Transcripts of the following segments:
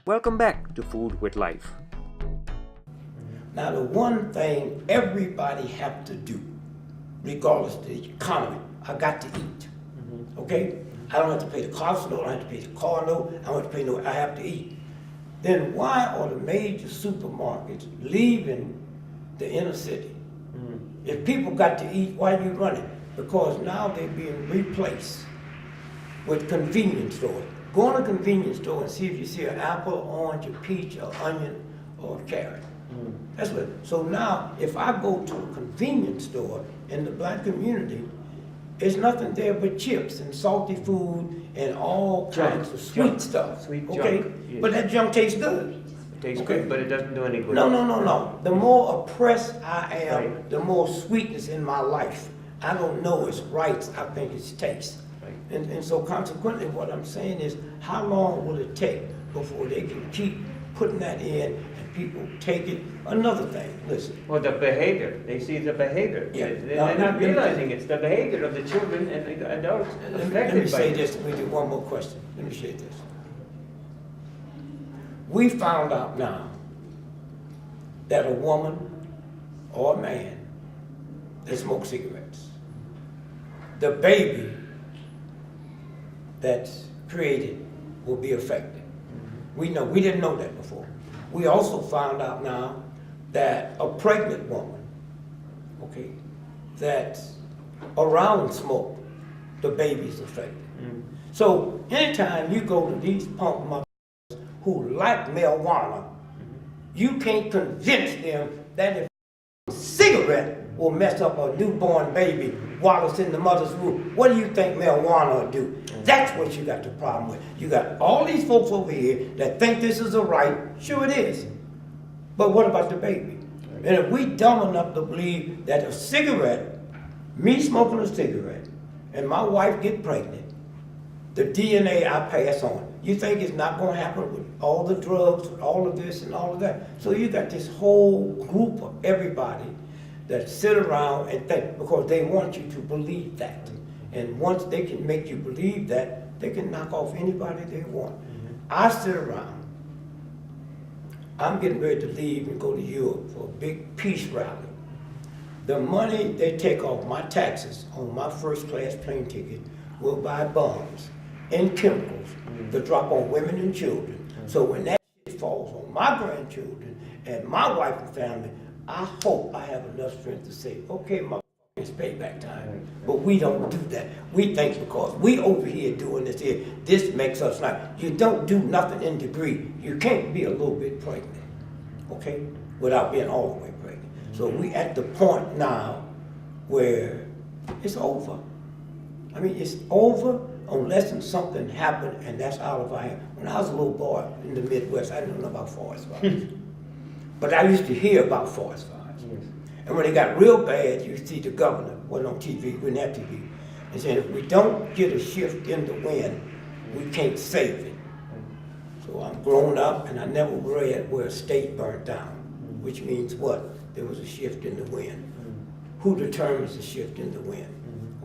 Welcome back to Food with Life. Now, the one thing everybody have to do, regardless of the economy, I got to eat. Okay? I don't have to pay the cost note, I don't have to pay the car note, I don't have to pay no, I have to eat. Then why are the major supermarkets leaving the inner city? If people got to eat, why are you running? Because now they're being replaced with convenience stores. Go in a convenience store and see if you see an apple, orange, a peach, or onion, or a carrot. That's what. So now, if I go to a convenience store in the black community, there's nothing there but chips and salty food and all kinds of sweet stuff. Sweet okay? junk, yes. But that junk tastes good. It tastes Okay. good, but it doesn't do any good. No. The more oppressed I am, Right. the more sweetness in my life. I don't know its rights, I think it's taste. Right. And so consequently what I'm saying is, how long will it take before they can keep putting that in and people take it? Another thing, listen. Well, the behavior. They see the behavior. Yeah. They're not realizing it's the behavior of the children and the adults Let affected me by say it. this, let me do one more question. Let me say this. We found out now that a woman or a man that smokes cigarettes, the baby that's created will be affected. We know, we didn't know that before. We also found out now that a pregnant woman, okay, that's around smoke, the baby's affected. So anytime you go to these punk mothers who like marijuana, you can't convince them that if a cigarette will mess up a newborn baby while it's in the mother's womb. What do you think marijuana will do? That's what you got the problem with. You got all these folks over here that think this is a right. Sure it is. But what about the baby? And if we dumb enough to believe that a cigarette, me smoking a cigarette, and my wife get pregnant, the DNA I pass on, you think it's not going to happen with all the drugs, all of this and all of that? So you got this whole group of everybody that sit around and think, because they want you to believe that. And once they can make you believe that, they can knock off anybody they want. I sit around. I'm getting ready to leave and go to Europe for a big peace rally. The money they take off my taxes on my first class plane ticket will buy bombs and chemicals to drop on women and children. So when that shit falls on my grandchildren and my wife and family, I hope I have enough strength to say, okay, it's payback time. But we don't do that. We think because we over here doing this here, this makes us like, you don't do nothing in degree. You can't be a little bit pregnant, okay, without being all the way pregnant. So we at the point now where it's over. I mean, it's over unless something happened and that's out of our hands. When I was a little boy in the Midwest, I didn't know about forest fires. But I used to hear about forest fires. Yes. And when it got real bad, you see the governor, wasn't on TV, we didn't have TV, and said, if we don't get a shift in the wind, we can't save it. So I'm grown up and I never read where a state burnt down, which means what? There was a shift in the wind. Who determines the shift in the wind?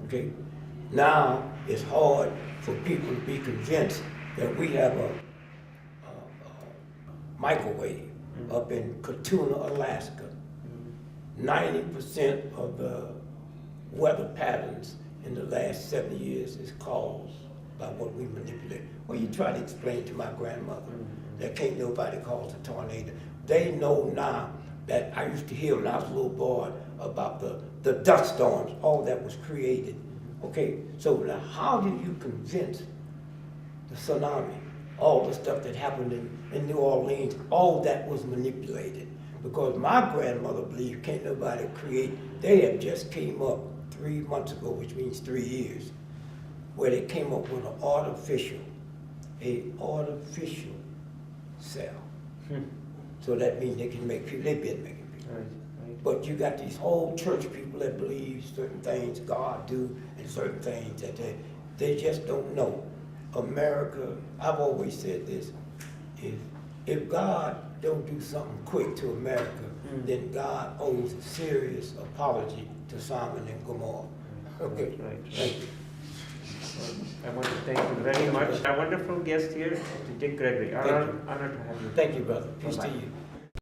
Okay? Now it's hard for people to be convinced that we have a microwave up in Katuna, Alaska. 90% of the weather patterns in the last 70 years is caused by what we manipulate. Well, you try to explain to my grandmother that can't nobody cause a tornado. They know now that I used to hear when I was a little boy about the dust storms, all that was created. Okay, so now how do you convince the tsunami, all the stuff that happened in New Orleans, all that was manipulated? Because my grandmother believed can't nobody create, they had just came up 3 months ago, which means 3 years, where they came up with an artificial cell. So that means they can make people, they've been making people. Right. But you got these whole church people that believe certain things God do and certain things that they just don't know. America, I've always said this, if God don't do something quick to America, then God owes a serious apology to Simon and Gomorrah. Okay, Right. Thank you. I want to thank you very much. A wonderful guest here, Dick Gregory. Thank you. Honor to have you. Thank you, brother. Peace to Bye-bye. you.